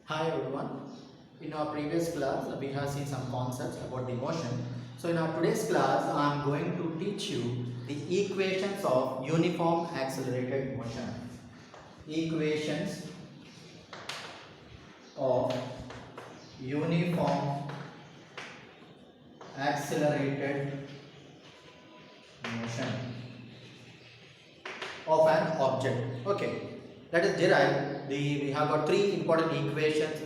Hi everyone. In our previous class, we have seen some concepts about the motion. So in our today's class, I am going to teach you the equations of uniform accelerated motion. Equations of uniform accelerated motion of an object. Okay, let us derive we have got three important equations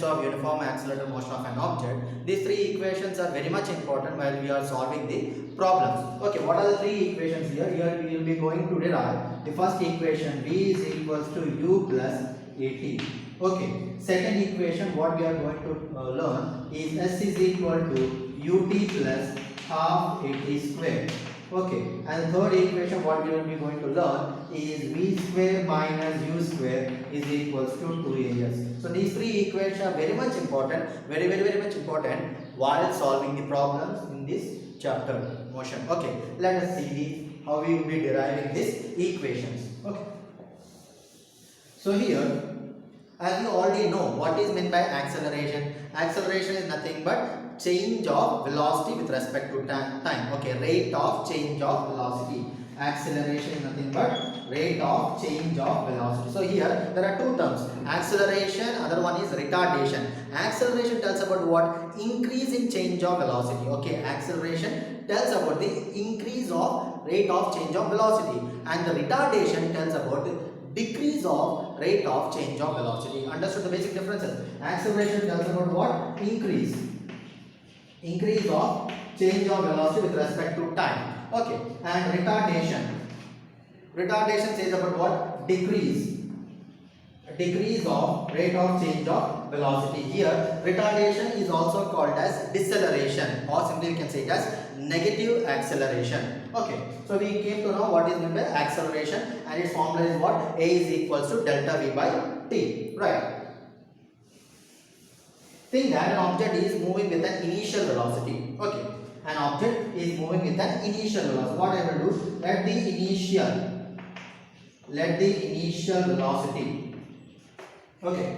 of uniform accelerated motion of an object. These three equations are very much important while we are solving the problems. Okay, what are the three equations here? Here we will be going to derive the first equation, v is equals to u plus at. Okay, second equation what we are going to learn is s is equal to ut plus half at square. Okay, and third equation what we will be going to learn is v square minus u square is equals to 2as. So these three equations are very much important, very much important while solving the problems in this chapter motion. Okay, let us see how we will be deriving these equations. Okay, so here, as you already know, what is meant by acceleration? Acceleration is nothing but change of velocity with respect to time. Okay, rate of change of velocity. Acceleration is nothing but rate of change of velocity. So here there are two terms, acceleration, other one is retardation. Acceleration tells about what? Increase in change of velocity. Okay, acceleration tells about the increase of rate of change of velocity, and the retardation tells about the decrease of rate of change of velocity. Understood the basic differences? Acceleration tells about what? Increase of change of velocity with respect to time. Okay, and retardation says about what? Decrease of rate of change of velocity. Here retardation is also called as deceleration, or simply we can say it as negative acceleration. Okay, so we came to know what is meant by acceleration, and its formula is what? A is equals to delta v by t. Right. Think that an object is moving with an initial velocity. Okay, an object is moving with an initial velocity. What I will do? Let the initial velocity. Okay.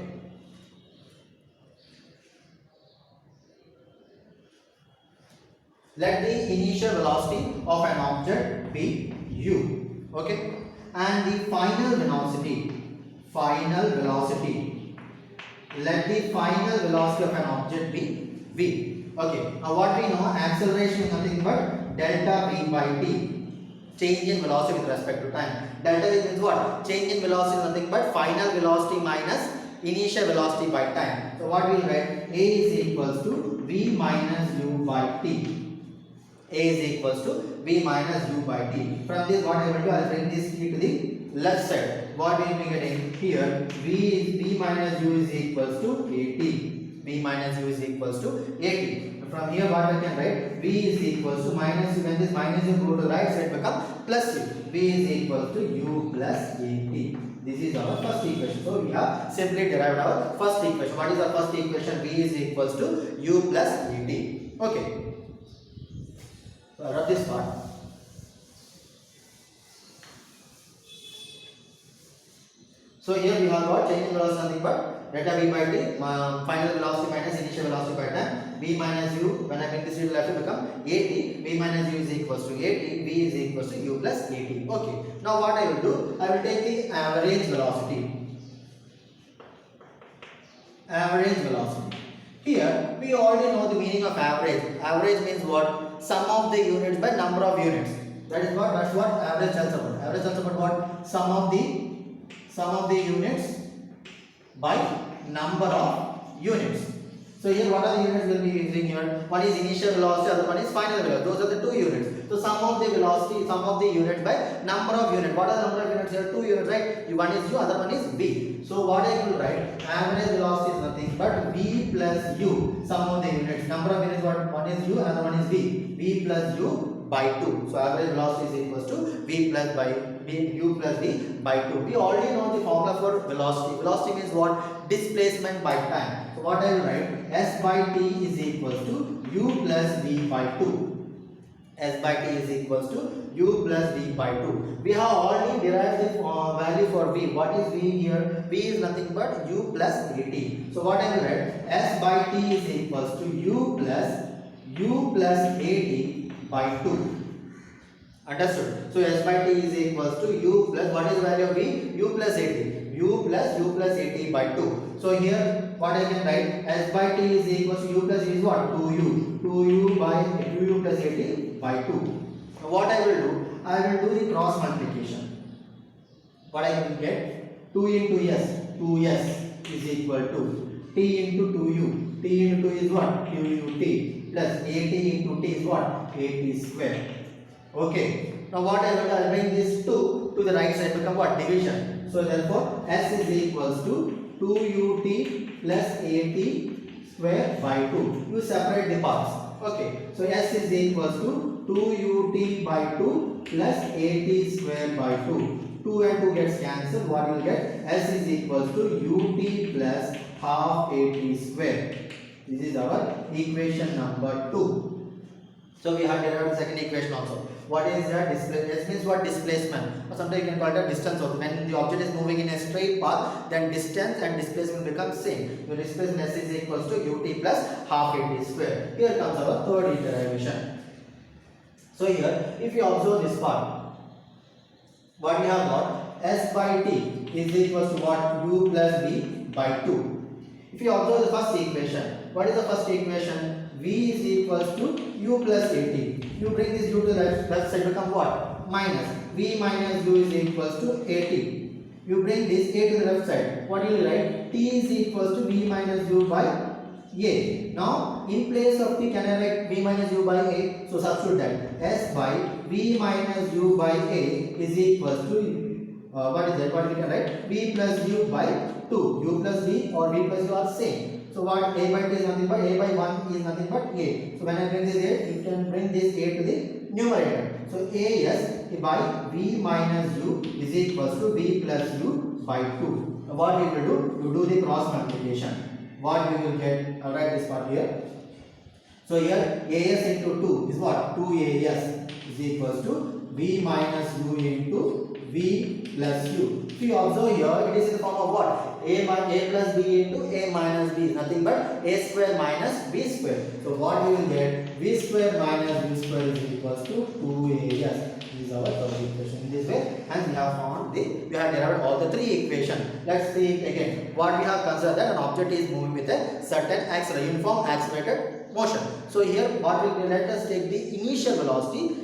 Let the initial velocity of an object be u. Okay, and the final velocity. Let the final velocity of an object be v. Okay, now what we know, acceleration is nothing but delta v by t, change in velocity with respect to time. Delta v means what? Change in velocity is nothing but final velocity minus initial velocity by time. So what we will write? A is equals to v minus u by t. A is equals to v minus u by t. From this what I will do, I will bring this e to the left side. What we will be getting here? V minus u is equals to at. V minus u is equals to at. From here what I can write? V is equals to minus u. When this minus u go to the right side become plus u. V is equals to u plus at. This is our first equation. So we have simply derived our first equation. What is our first equation? V is equals to u plus at. Okay. So I write this part. So here we have got change in velocity nothing but delta v by t, final velocity minus initial velocity by time. V minus u, when I bring this to the left, it become at. V minus u is equals to at. V is equals to u plus at. Okay. Now what I will do? I will take the average velocity. Here we already know the meaning of average. Average means what? Sum of the units by number of units. That's what average tells about. Average tells about what? Sum of the units by number of units. So here what are the units we'll be using here? One is initial velocity, other one is final velocity. Those are the two units. So sum of the units by number of units. What are the number of units here? Two units, right? One is u, other one is v. So what I will write? Average velocity is nothing but v plus u. Sum of the units. Number of units, one is u, another one is v. V plus u by 2. So average velocity is equals to v plus u plus v by 2. We already know the formula for velocity. Velocity means what? Displacement by time. So what I will write? S by t is equals to u plus v by 2. S by t is equals to u plus v by 2. We have already derived the value for v. What is v here? V is nothing but u plus at. So what I will write? S by t is equals to u plus at by 2. Understood? So S by t is equals to u plus, what is the value of v? U plus at. U plus at by 2. So here what I can write? S by t is equals to u plus is what? 2u. 2u plus at by 2. Now what I will do? I will do the cross multiplication. What I will get? 2 into s. 2s is equal to t into 2u. T into 2 is what? 2ut plus at into t is what? At square. Okay. Now what I will do? I will bring this 2 to the right side, become what? Division. So therefore s is equals to 2ut plus at square by 2. You separate the parts. Okay. So s is equals to 2ut by 2 plus at square by 2. 2 and 2 gets cancelled. What you will get? S is equals to ut plus half at square. This is our equation number 2. So we have derived the second equation also. What is that? Displacement. This means what? Displacement. Or sometimes you can call it a distance also. When the object is moving in a straight path, then distance and displacement become same. So displacement S is equals to ut plus half at square. Here comes our third derivation. So here, if you observe this part, what we have got? S by t is equals to what? U plus v by 2. If you observe the first equation, what is the first equation? V is equals to u plus at. You bring this u to the left side, become what? Minus. V minus u is equals to at. You bring this a to the left side. What will you write? T is equals to v minus u by a. Now, in place of t, can I write v minus u by a? So substitute that. S by v minus u by a is equals to what is that? What we can write? V plus u by 2. U plus v or v plus u are same. So what? A by 2 is nothing but a by 1 is nothing but a. So when I bring this a, you can bring this a to the numerator. So as by v minus u is equals to v plus u by 2. Now what we will do? You do the cross multiplication. What we will get? I'll write this part here. So here as into 2 is what? 2as is equals to v minus u into v plus u. If you observe here, it is in the form of what? A plus b into a minus b is nothing but a square minus b square. So what we will get? V square minus b square is equals to 2as. This is our third equation. In this way, and we have derived all the three equations. Let's see again. What we have considered that an object is moving with a certain uniform accelerated motion. So here what we will, let us take the initial velocity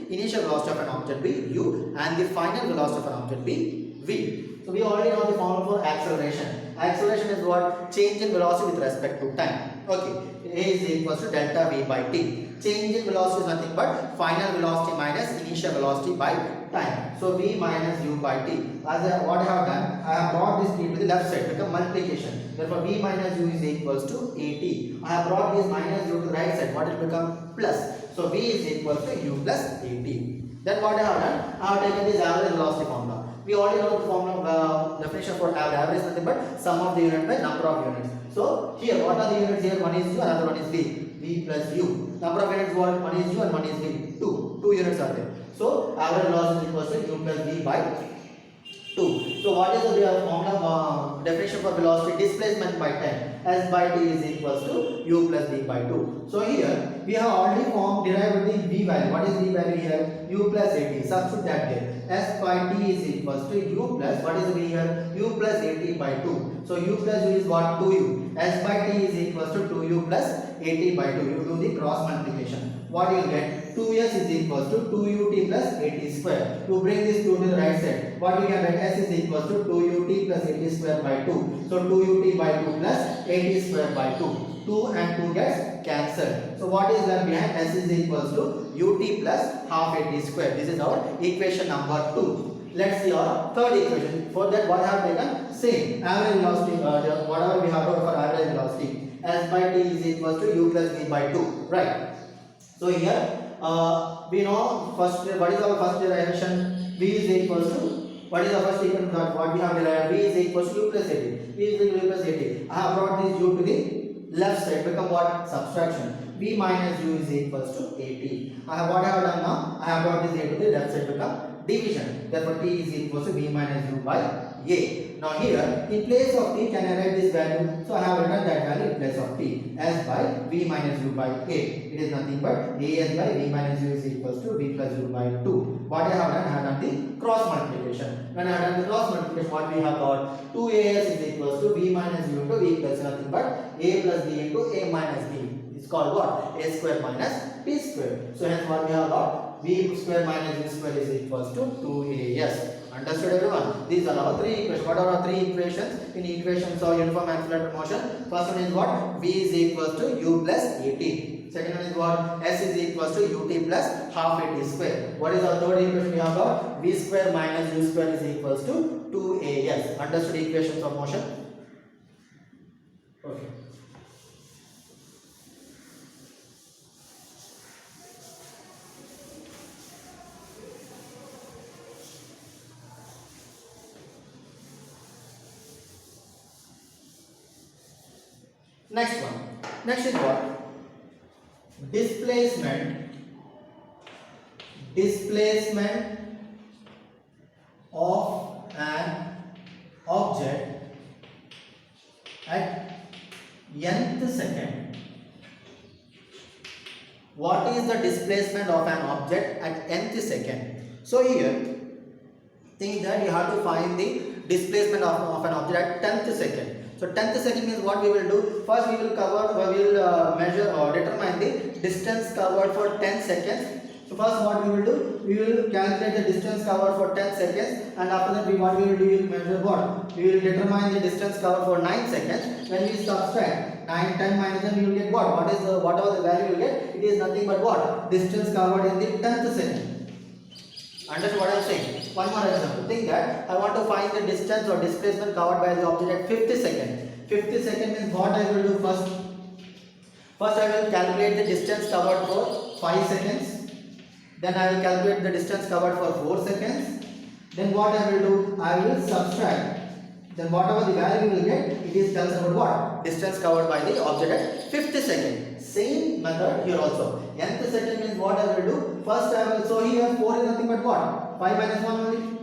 of an object be u and the final velocity of an object be v. So we already know the formula for acceleration. Acceleration is what? Change in velocity with respect to time. Okay. A is equals to delta v by t. Change in velocity is nothing but final velocity minus initial velocity by time. So v minus u by t. What I have done? I have brought this t to the left side, become multiplication. Therefore v minus u is equals to at. I have brought this minus u to the right side. What will become? Plus. So v is equals to u plus at. Then what I have done? I have taken this average velocity formula. We already know the formula definition for average is nothing but sum of the unit by number of units. So here what are the units here? One is u, another one is v. V plus u. Number of units what? One is u and one is v. 2. 2 units are there. So average velocity is equals to u plus v by 2. So what is the formula definition for velocity? Displacement by time. S by t is equals to u plus v by 2. So here we have already derived the v value. What is v value here? U plus at. Substitute that there. S by t is equals to u plus, what is the v here? U plus at by 2. So u plus u is what? 2u. S by t is equals to 2u plus at by 2. You do the cross multiplication. What you will get? 2s is equals to 2ut plus at square. To bring this 2 to the right side, what we can write? S is equals to 2ut plus at square by 2. So 2ut by 2 plus at square by 2. 2 and 2 gets cancelled. So what is left behind? S is equals to ut plus half at square. This is our equation number 2. Let's see our third equation. For that, what I have taken? Same. Average velocity, whatever we have got for average velocity. S by t is equals to u plus v by 2. Right. So here we know first what is our first derivation? V is equals to, what is the first equation? What we have derived? V is equals to u plus at. V is equal to u plus at. I have brought this u to the left side, become what? Subtraction. v minus u is equals to at. What I have done now? I have brought this a to the left side to become division. Therefore, t is equals to v minus u by a. Now here, in place of t, can I write this value? So I have written that value in place of t as by v minus u by a. It is nothing but a as by v minus u is equals to v plus u by 2. What I have done? I have done the cross multiplication. When I have done the cross multiplication, what we have got? 2as is equals to v minus u into v plus nothing but a plus b into a minus b. It's called what? A square minus b square. So hence what we have got? V square minus u square is equals to 2as. Understood everyone? These are our three equations. What are our three equations? In equations of uniform accelerated motion, first one is what? V is equals to u plus at. Second one is what? S is equals to ut plus half at square. What is our third equation we have got? V square minus u square is equals to 2as. Understood equations of motion? Okay. Next one. Next is what? Displacement of an object at nth second. What is the displacement of an object at nth second? So here, think that you have to find the displacement of an object at 10th second. So 10th second means what we will do? First we will measure or determine the distance covered for 10 seconds. So first what we will do? We will calculate the distance covered for 10 seconds, and after that what we will do? We will measure what? We will determine the distance covered for 9 seconds. When we subtract 9, 10 minus 10, we will get what? Whatever the value you will get, it is nothing but what? Distance covered in the 10th second. Understand what I am saying? One more example. Think that I want to find the distance or displacement covered by the object at 50 second. 50 second means what I will do first? First I will calculate the distance covered for 5 seconds. Then I will calculate the distance covered for 4 seconds. Then what I will do? I will subtract. Then whatever the value you will get, it is tells about what? Distance covered by the object at 50 second. Same method here also. Nth second means what I will do? First I will, so here 4 is nothing but what? 5 minus 1 only.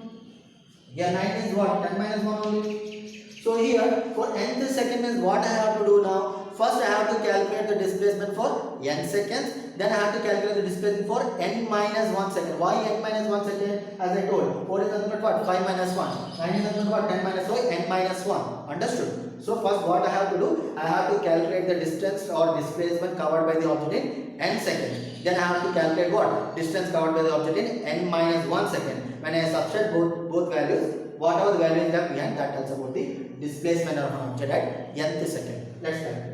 Here 9 is what? 10 minus 1 only. So here for nth second means what I have to do now? First I have to calculate the displacement for n seconds. Then I have to calculate the displacement for n minus 1 second. Why n minus 1 second? As I told, 4 is nothing but what? 5 minus 1. 9 is nothing but what? 10 minus 1, n minus 1. Understood? So first what I have to do? I have to calculate the distance or displacement covered by the object in n seconds. Then I have to calculate what? Distance covered by the object in n minus 1 second. When I subtract both values, whatever the value is left behind, that tells about the displacement of an object at nth second. Let's calculate.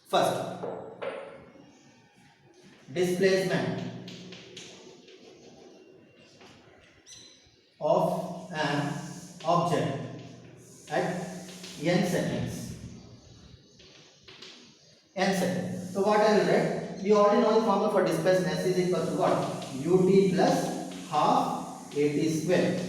First, displacement of an object at n seconds. N seconds. So what I will write? We already know the formula for displacement. S is equal to what? Ut plus half at square.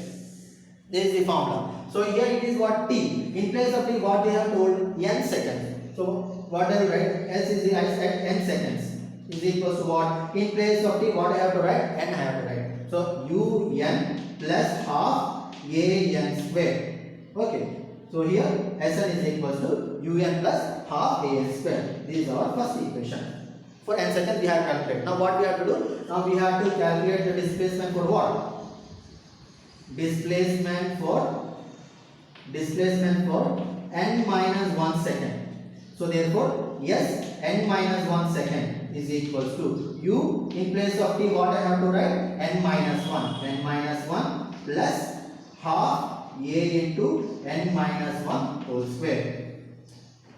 This is the formula. So here it is what? T. In place of T, what we have told? N seconds. So what I will write? S is at n seconds is equals to what? In place of T, what I have to write? N I have to write. So un plus half an square. Okay. So here Sn is equals to un plus half an square. This is our first equation. For n seconds we have calculated. Now what we have to do? Now we have to calculate the displacement for what? Displacement for n minus 1 second. So therefore, yes, n minus 1 second is equals to u. In place of t, what I have to write? N minus 1. N minus 1 plus half a into n minus 1 whole square.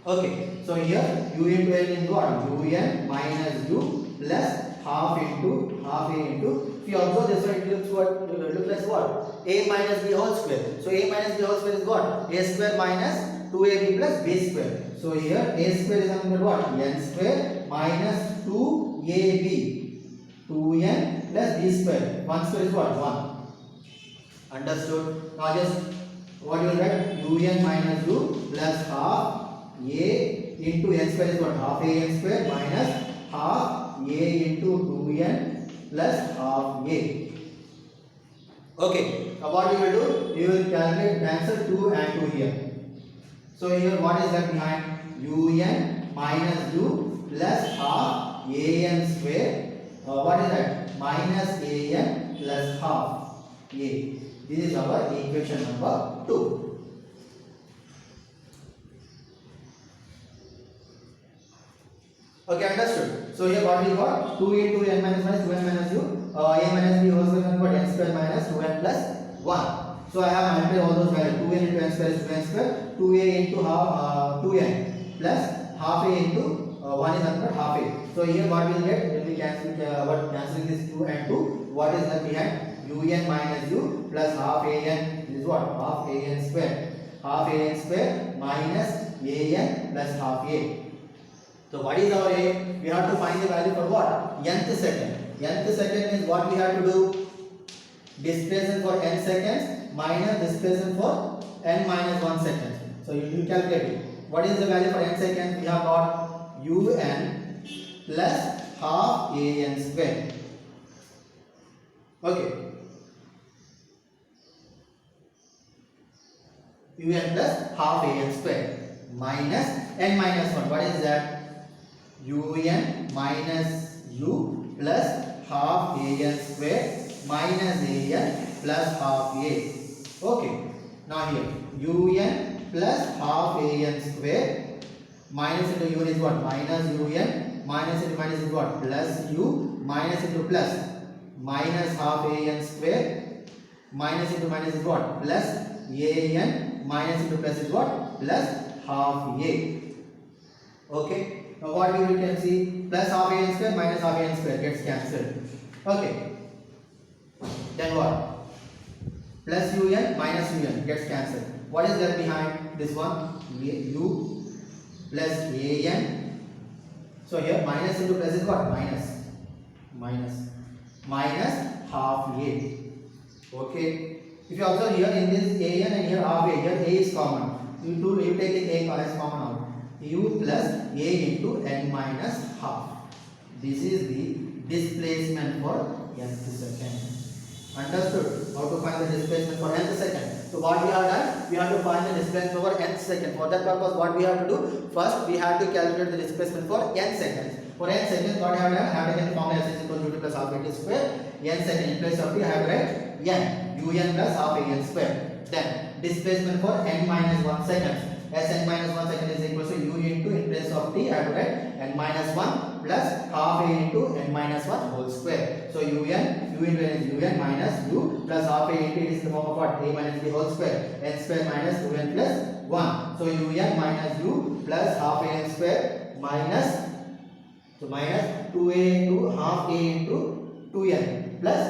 Okay, so here u into n is what? Un minus u plus half a into. If you observe this one, it looks like what? A minus b whole square. So a minus b whole square is what? A square minus 2ab plus b square. So here a square is nothing but what? N square minus 2ab. 2n plus b square. 1 square is what? 1. Understood? Now just what you will write? Un minus u plus half a into n square is what? Half a n square minus half a into 2n plus half a. Okay, now what you will do? You will calculate answer 2 and 2 here. So here what is left behind? Un minus u plus half an square. What is that? Minus an plus half a. This is our equation number 2. Okay, understood. So here what we got? 2 into n minus 1 is 2n minus u. A minus b whole square got n square minus 2n plus 1. So I have multiplied all those values. 2n into n square is 2n square. 2a into half 2n plus half a into 1 is nothing but half a. So here what we will get when we cancelling this 2 and 2? What is left behind? Un minus u plus half an. This is what? Half an square. Half an square minus an plus half a. So what is our a? We have to find the value for what? Nth second. Nth second is what we have to do? Displacement for n seconds minus displacement for n minus 1 second. So you calculate it. What is the value for n seconds? We have got un plus half an square. Okay. Un plus half an square minus n minus 1. What is that? Un minus u plus half an square minus an plus half a. Okay. Now here un plus half an square minus into un is what? Minus un minus into minus is what? Plus u minus into plus minus half an square minus into minus is what? Plus an minus into plus is what? Plus half a. Okay. Now what we can see? Plus half an square minus half an square gets cancelled. Okay. Then what? Plus un minus un gets cancelled. What is left behind this one? U plus an. So here minus into plus is what? Minus half a. Okay. If you observe here in this an and here half a, here a is common. You take a as common out. U plus a into n minus half. This is the displacement for nth second. Understood? How to find the displacement for nth second? So what we have done? We have to find the displacement for nth second. For that purpose, what we have to do? First, we have to calculate the displacement for n seconds. For n seconds, what I have done? I have taken the formula s is equal to 2 plus half a square. N second in place of t, I have write n. Un plus half a n square. Then displacement for n minus 1 seconds. As n minus 1 second is equal to u into in place of t, I have to write n minus 1 plus half a into n minus 1 whole square. So u into n is un minus u plus half a into it is the form of what? A minus b whole square. N square minus 2n plus 1. So un minus u plus half a n square minus, so minus 2a into half a into 2n plus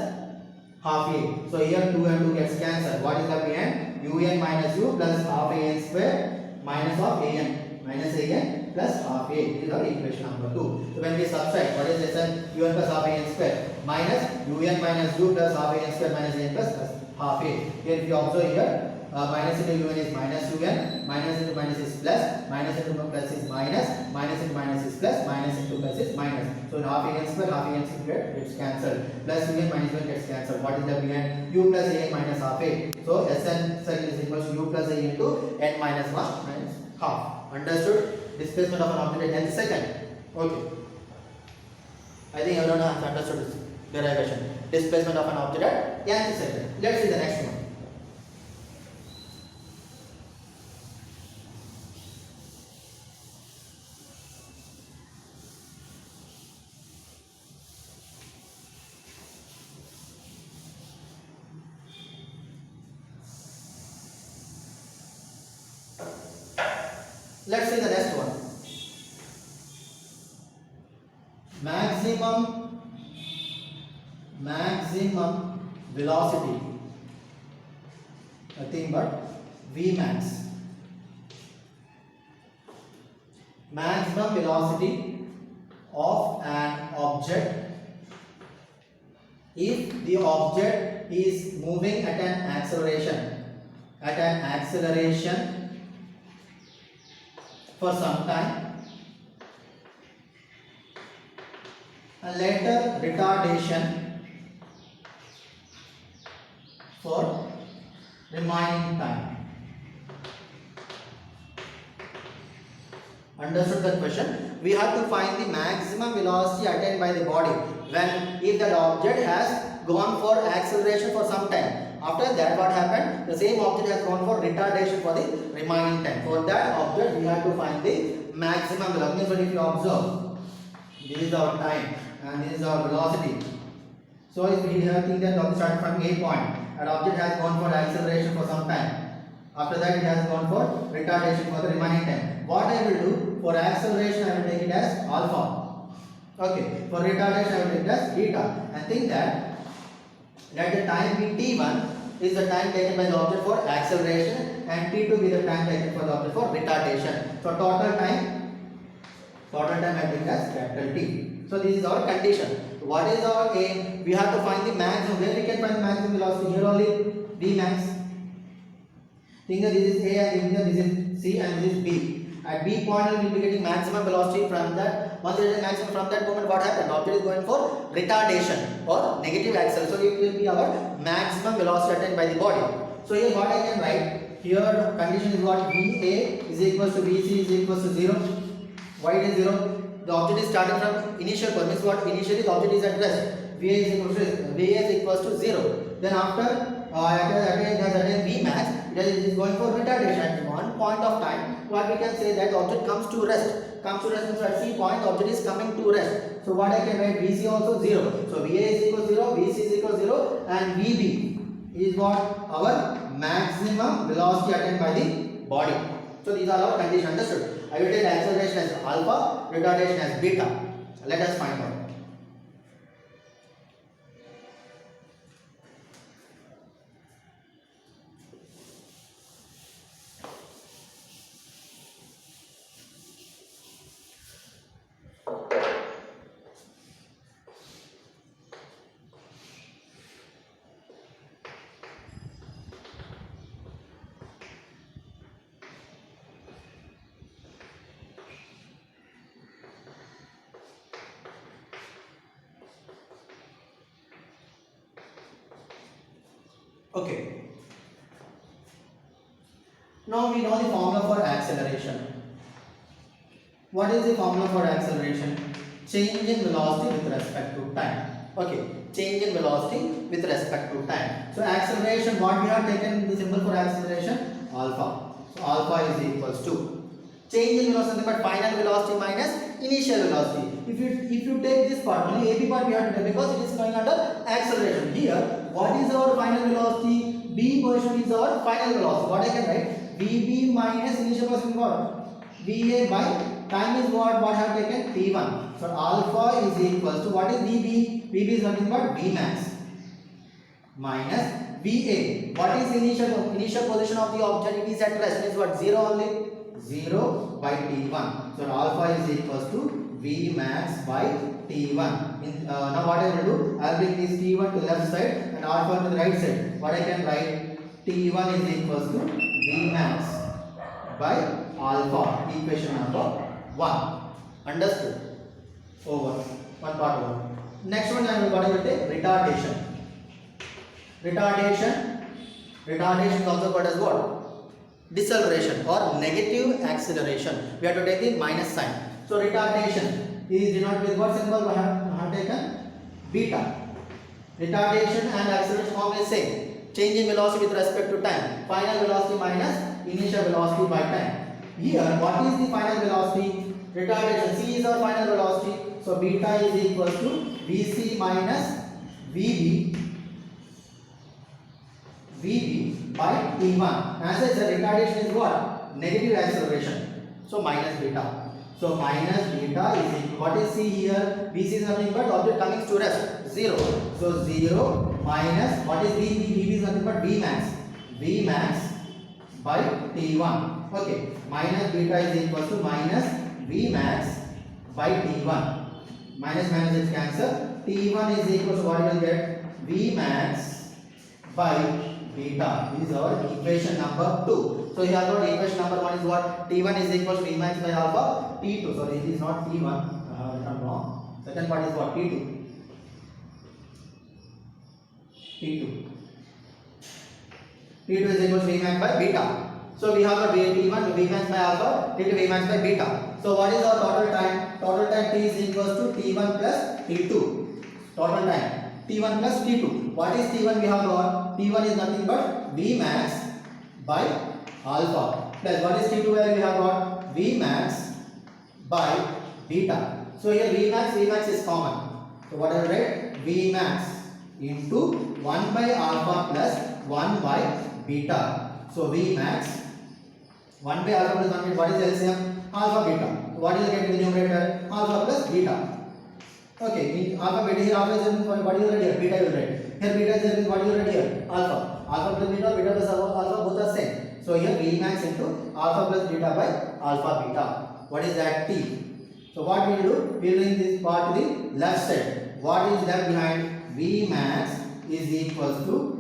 half a. So here 2 and 2 gets cancelled. What is the behind? Un minus u plus half a n square minus of an minus an plus half a. This is our equation number 2. So when we subtract, what is this? Un plus half a n square minus un minus u plus half a n square minus an plus half a. Here if you observe here, minus into un is minus un, minus into minus is plus, minus into plus is minus, minus into minus is plus, minus into plus is minus. So half a n square gets cancelled. Plus un minus 1 gets cancelled. What is the behind? U plus a n minus half a. So Sn is equal to u plus a into n minus 1 minus half. Understood? Displacement of an object at nth second. Okay. I think everyone has understood this derivation. Displacement of an object at nth second. Let's see the next one. Let's see the next one. Maximum velocity, nothing but Vmax. Maximum velocity of an object if the object is moving at an acceleration for some time and later retardation for remaining time. Understood the question? We have to find the maximum velocity attained by the body when if that object has gone for acceleration for some time. After that, what happened? The same object has gone for retardation for the remaining time. For that object, we have to find the maximum velocity. But if you observe, this is our time and this is our velocity. So if we have think that object starting from A point, an object has gone for acceleration for some time. After that, it has gone for retardation for the remaining time. What I will do for acceleration, I will take it as alpha. Okay. For retardation, I will take it as beta. And think that the time be t1 is the time taken by the object for acceleration, and t2 be the time taken for the object for retardation. So total time I take as capital T. So this is our condition. What is our aim? We have to find the maximum. Where we can find the maximum velocity? Here only V max. Think that this is A and this is C and this is B. At B point we will be getting maximum velocity from that. Once it is maximum, from that moment what happened? Object is going for retardation or negative acceleration. So it will be our maximum velocity attained by the body. So here what I can write? Here condition is what? VA is equals to VC is equals to 0. Why it is 0? The object is starting from initial point. Means what? Initially the object is at rest. VA is equals to 0. Then after it has attained V max, it is going for retardation. At one point of time, what we can say that the object comes to rest. Comes to rest means at C point the object is coming to rest. So what I can write? VC also 0. So VA is equal to 0, VC is equal to 0, and VB is what? Our maximum velocity attained by the body. So these are our conditions. Understood? I will take acceleration as alpha, retardation as beta. Let us find out. Okay. Now we know the formula for acceleration. What is the formula for acceleration? Change in velocity with respect to time. Okay. Change in velocity with respect to time. So acceleration, what we have taken the symbol for acceleration? Alpha. So alpha is equals to change in velocity, but final velocity minus initial velocity. If you take this part, only AB part we have to take because it is going under acceleration. Here, what is our final velocity? B position is our final velocity. What I can write? VB minus initial velocity is what? VA by time is what? What I have taken? T1. So alpha is equals to what is VB? VB is nothing but V max minus VA. What is initial position of the object? It is at rest. It is what? 0 only. 0 by T1. So alpha is equals to V max by T1. Now what I will do? I will bring this T1 to the left side and alpha to the right side. What I can write? T1 is equals to V max by alpha. Equation number 1. Understood? Over. One part over. Next one I will take retardation. Retardation is also called as what? Deceleration or negative acceleration. We have to take the minus sign. So retardation is denoted with what symbol? We have taken beta. Retardation and acceleration form is same. Change in velocity with respect to time. Final velocity minus initial velocity by time. Here, what is the final velocity? Retardation. C is our final velocity. So beta is equal to VC minus VB by T1. As I said, retardation is what? Negative acceleration. So minus beta. So minus beta is equal. What is C here? VC is nothing but object coming to rest. 0. So 0 minus what is VB? VB is nothing but V max. V max by T1. Okay. Minus beta is equal to minus V max by T1. Minus is cancel. T1 is equal to what you will get? V max by beta. This is our equation number 2. So here our equation number 1 is what? T1 is equal to V max by alpha. T2. Sorry, it is not T1. I'm wrong. Second part is what? T2. T2. T2 is equal to Vmax by beta. So we have got T1 Vmax by alpha, T2 Vmax by beta. So what is our total time? Total time T is equals to T1 plus T2. Total time T1 plus T2. What is T1 we have got? T1 is nothing but Vmax by alpha. Plus what is T2 where we have got? Vmax by beta. So here Vmax is common. So what I will write? Vmax into 1 by alpha plus 1 by beta. So Vmax 1 by alpha plus 1 by, what is LCM? Alpha beta. What is get in the numerator? Alpha plus beta. Okay, in alpha beta here alpha is what you write here? Beta you write. Here beta is what you write here? Alpha. Alpha plus beta, beta plus alpha both are same. So here Vmax into alpha plus beta by alpha beta. What is that? T. So what we will do? We will bring this part to the left side. What is left behind? Vmax is equals to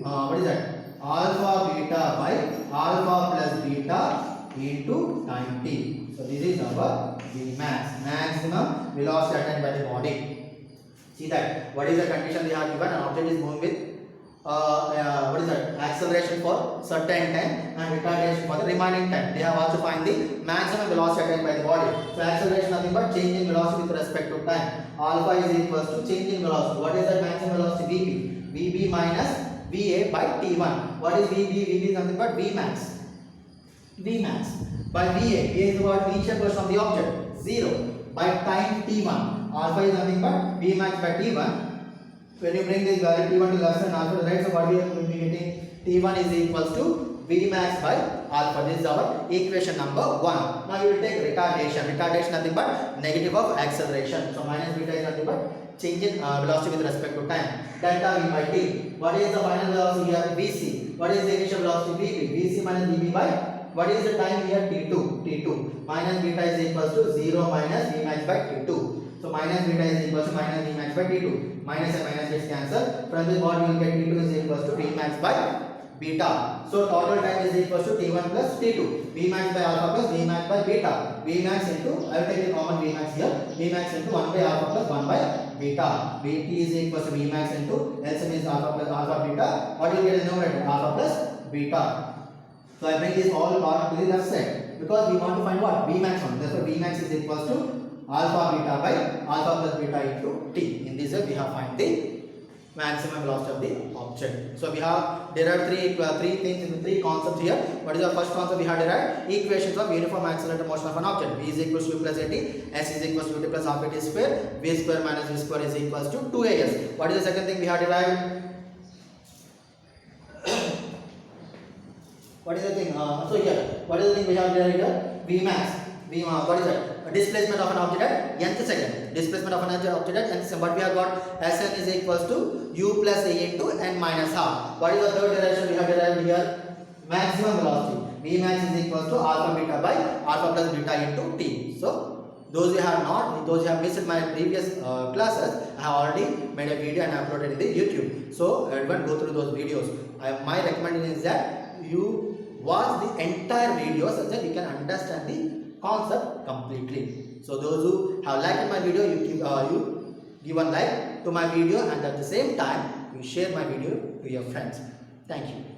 what is that? Alpha beta by alpha plus beta into time t. So this is our Vmax, maximum velocity attained by the body. See that? What is the condition they have given? An object is moving with what is that? Acceleration for certain time and retardation for the remaining time. They have also find the maximum velocity attained by the body. So acceleration nothing but change in velocity with respect to time. Alpha is equals to change in velocity. What is the maximum velocity? Vb. Vb minus Va by T1. What is Vb? Vb is nothing but Vmax. Vmax by Va. Va is what? Initial position of the object. 0 by time T1. Alpha is nothing but Vmax by T1. When you bring this value T1 to the left and alpha to the right, so what we are getting? T1 is equals to Vmax by alpha. This is our equation number 1. Now you will take retardation. Retardation nothing but negative of acceleration. So minus beta is nothing but change in velocity with respect to time. Delta V by T. What is the final velocity here? Vc. What is the initial velocity? Vb. Vc minus Vb by, what is the time here? T2. T2. Minus beta is equals to 0 minus Vmax by T2. So minus beta is equals to minus Vmax by T2. Minus and minus gets cancelled. From this what you will get? T2 is equals to Vmax by beta. So total time is equals to T1 plus T2. Vmax by alpha plus Vmax by beta. Vmax into, I will take the common Vmax here. Vmax into 1 by alpha plus 1 by beta. Vt is equals to Vmax into LCM is alpha plus alpha beta. What you will get is numerator? Alpha plus beta. So I bring this all part to the left side because we want to find what? Vmax one. Therefore Vmax is equals to alpha beta by alpha plus beta into t. In this way we have find the maximum velocity of the object. So we have derived three things in the three concepts here. What is the first concept? We have derived equations of uniform accelerated motion of an object. V is equals to u plus at, s is equals to ut plus half at square, v square minus v square is equals to 2as. What is the second thing we have derived? What is the thing? So here, what is the thing we have derived here? Vmax. What is that? Displacement of an object at nth second. Displacement of an object at nth second. What we have got? Sn is equals to u plus a into n minus half. What is the third derivation we have derived here? Maximum velocity. Vmax is equals to alpha beta by alpha plus beta into t. So those who have missed my previous classes, I have already made a video and uploaded in the YouTube. So everyone go through those videos. My recommendation is that you watch the entire video so that you can understand the concept completely. So those who have liked my video, you give one like to my video, and at the same time you share my video to your friends. Thank you.